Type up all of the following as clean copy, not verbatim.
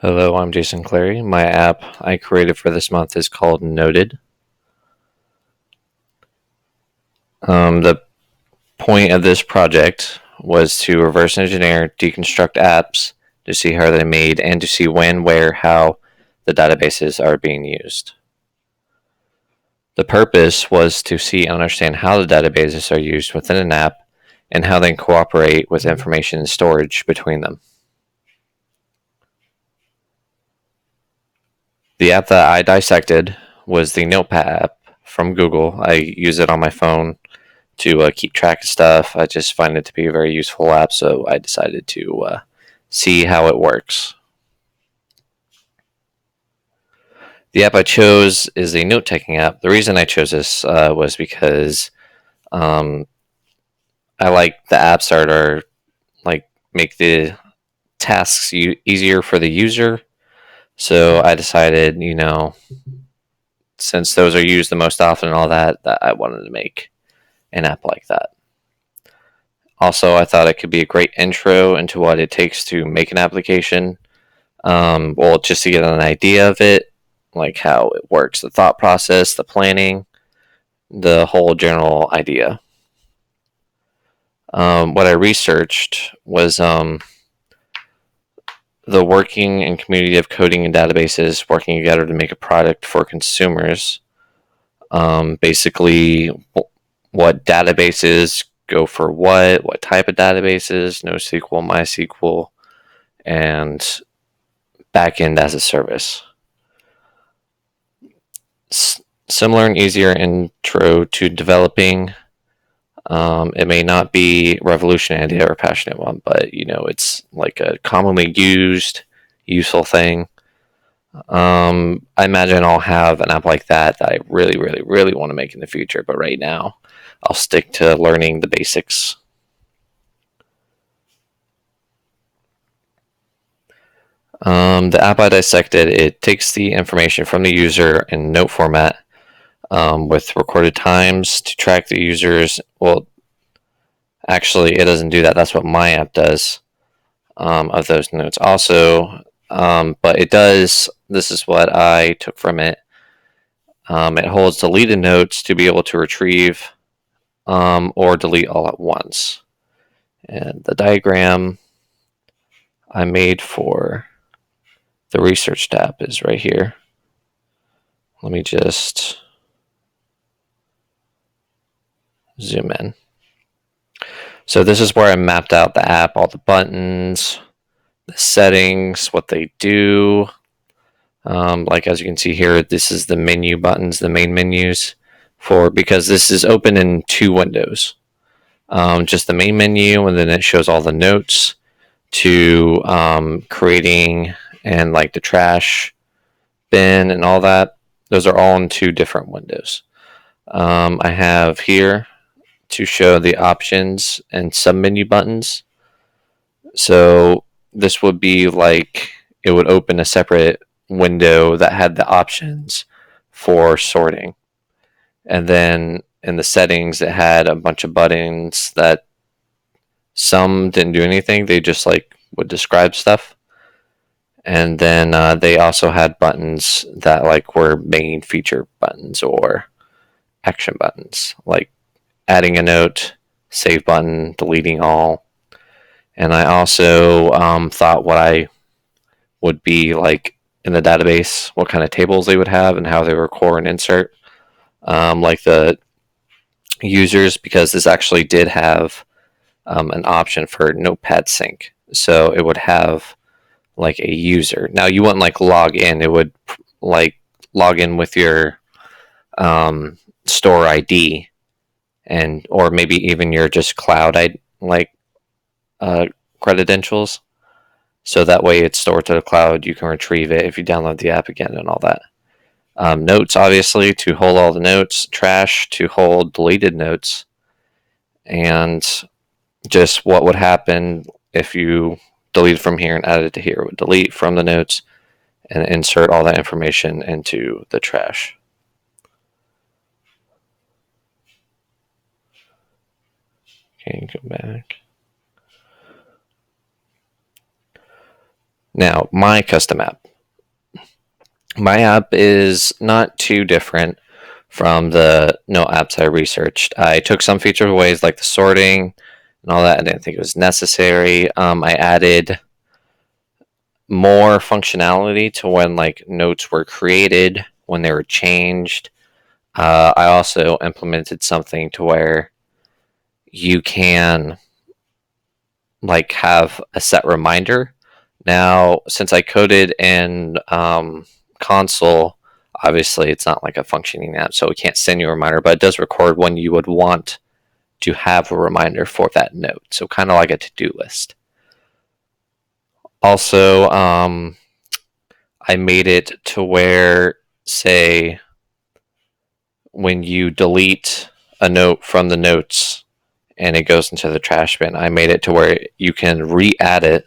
Hello, I'm Jason Clary. My app I created for this month is called Noted. The point of this project was to reverse engineer, deconstruct apps to see how they're made and to see when, where, how the databases are being used. The purpose was to see and understand how the databases are used within an app and how they cooperate with information storage between them. The app that I dissected was the Notepad app from Google. I use it on my phone to keep track of stuff. I just find it to be a very useful app, so I decided to see how it works. The app I chose is a note taking app. The reason I chose this was because um, I like the apps that are like make the tasks easier for the user. So I decided, since those are used the most often and all that, that I wanted to make an app like that. Also, I thought it could be a great intro into what it takes to make an application. Well, just to get an idea of it, like how it works, the thought process, the planning, the whole general idea. What I researched was the working and community of coding and databases working together to make a product for consumers. Basically, what databases go for what type of databases, NoSQL, MySQL, and backend as a service. Similar and easier intro to developing. It may not be revolutionary or passionate one, but it's like a commonly used, useful thing. I imagine I'll have an app like that I really, really, really want to make in the future. But right now, I'll stick to learning the basics. The app I dissected, it takes the information from the user in note format with recorded times to track the users. Well, actually, it doesn't do that. That's what my app does of those notes. Also, but it does. This is what I took from it. It holds deleted notes to be able to retrieve or delete all at once. And the diagram I made for the research tab is right here. Let me just zoom in. So this is where I mapped out the app, all the buttons, the settings, what they do. Like as you can see here, this is the menu buttons, the main menus because this is open in two windows. Just the main menu, and then it shows all the notes to creating and like the trash bin and all that. Those are all in two different windows. I have here to show the options and sub-menu buttons. So this would be like it would open a separate window that had the options for sorting. And then in the settings, it had a bunch of buttons that some didn't do anything. They just like would describe stuff. And then they also had buttons that like were main feature buttons or action buttons, like adding a note, save button, deleting all. And I also thought what I would be like in the database, what kind of tables they would have, and how they were core and insert. Like the users, because this actually did have an option for Notepad sync. So it would have like a user. Now you wouldn't like log in, it would like log in with your store ID and or maybe even your just cloud like uh, credentials. So that way it's stored to the cloud. You can retrieve it if you download the app again and all that. Notes, obviously, to hold all the notes. Trash, to hold deleted notes. And just what would happen if you delete from here and add it to here. It would delete from the notes and insert all that information into the trash. Okay, go back. Now, my custom app. My app is not too different from the note apps I researched. I took some features away, like the sorting and all that. I didn't think it was necessary. I added more functionality to when like notes were created, when they were changed. I also implemented something to where you can like have a set reminder. Now, since I coded in console, obviously it's not like a functioning app, so it can't send you a reminder, but it does record when you would want to have a reminder for that note. So kind of like a to-do list. Also, I made it to where, say, when you delete a note from the notes and it goes into the trash bin, I made it to where you can re-add it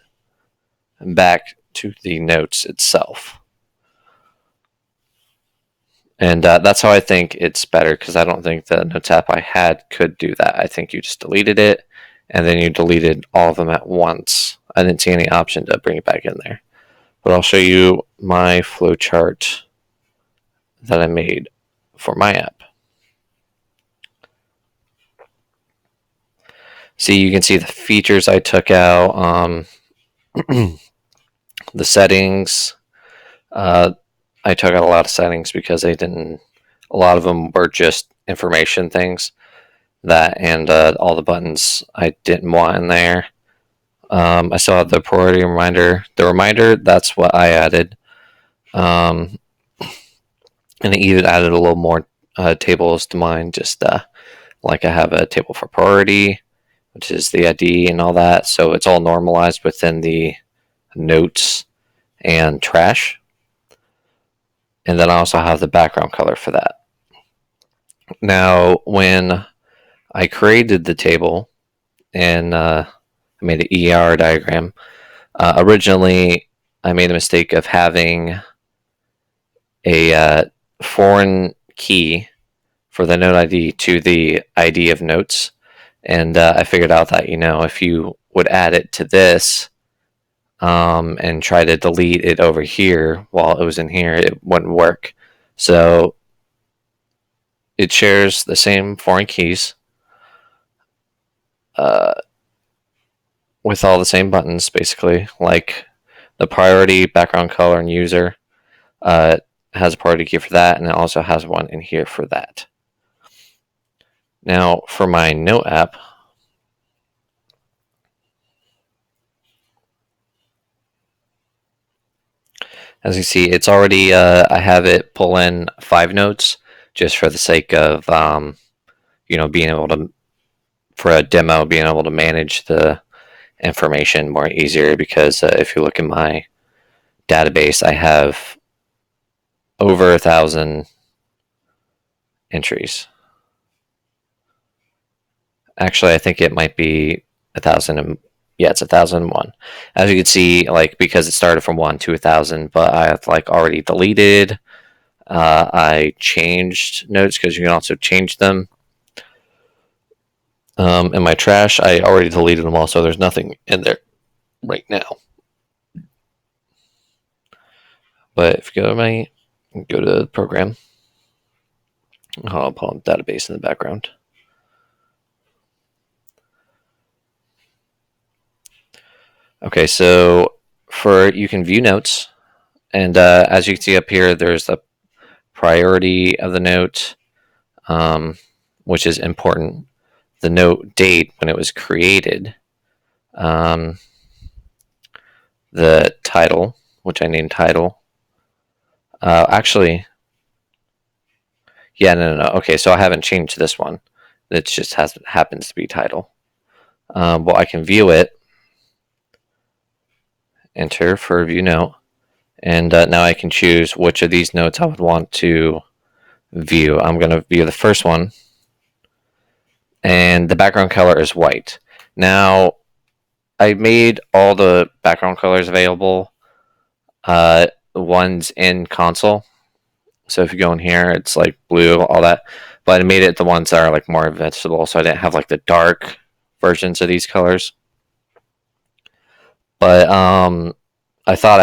back to the notes itself. And that's how I think it's better, because I don't think the Notes app I had could do that. I think you just deleted it, and then you deleted all of them at once. I didn't see any option to bring it back in there. But I'll show you my flowchart that I made for my app. See, you can see the features I took out, the settings. I took out a lot of settings because they didn't. A lot of them were just information things. That and all the buttons I didn't want in there. I still have the priority reminder. The reminder, that's what I added. And it even added a little more tables to mine, just like I have a table for priority, which is the ID and all that. So it's all normalized within the notes and trash. And then I also have the background color for that. Now, when I created the table and I made an ER diagram, originally I made a mistake of having a foreign key for the note ID to the ID of notes. And I figured out that, if you would add it to this and try to delete it over here while it was in here, it wouldn't work. So it shares the same foreign keys with all the same buttons, basically, like the priority, background color, and user. Has a priority key for that, and it also has one in here for that. Now, for my note app, as you see, it's already, I have it pull in 5 notes just for the sake of, being able to, for a demo, being able to manage the information more easier, because if you look in my database, I have over 1,000 entries. Actually, I think it might be 1,000. Yeah, it's 1,001. As you can see, like, because it started from 1 to 1,000, but I have like already deleted. I changed notes, because you can also change them. In my trash, I already deleted them all, so there's nothing in there right now. But if you go to the program, I'll pull up database in the background. Okay, so you can view notes, and as you can see up here, there's the priority of the note, which is important. The note date when it was created, the title, which I named title. Actually, yeah, no. Okay, so I haven't changed this one. It just happens to be title. Well, I can view it. Enter for view note, and now I can choose which of these notes I would want to view. I'm going to view the first one, and the background color is white. Now, I made all the background colors available, ones in console. So if you go in here, it's like blue, all that. But I made it the ones that are like more visible, so I didn't have like the dark versions of these colors. But I thought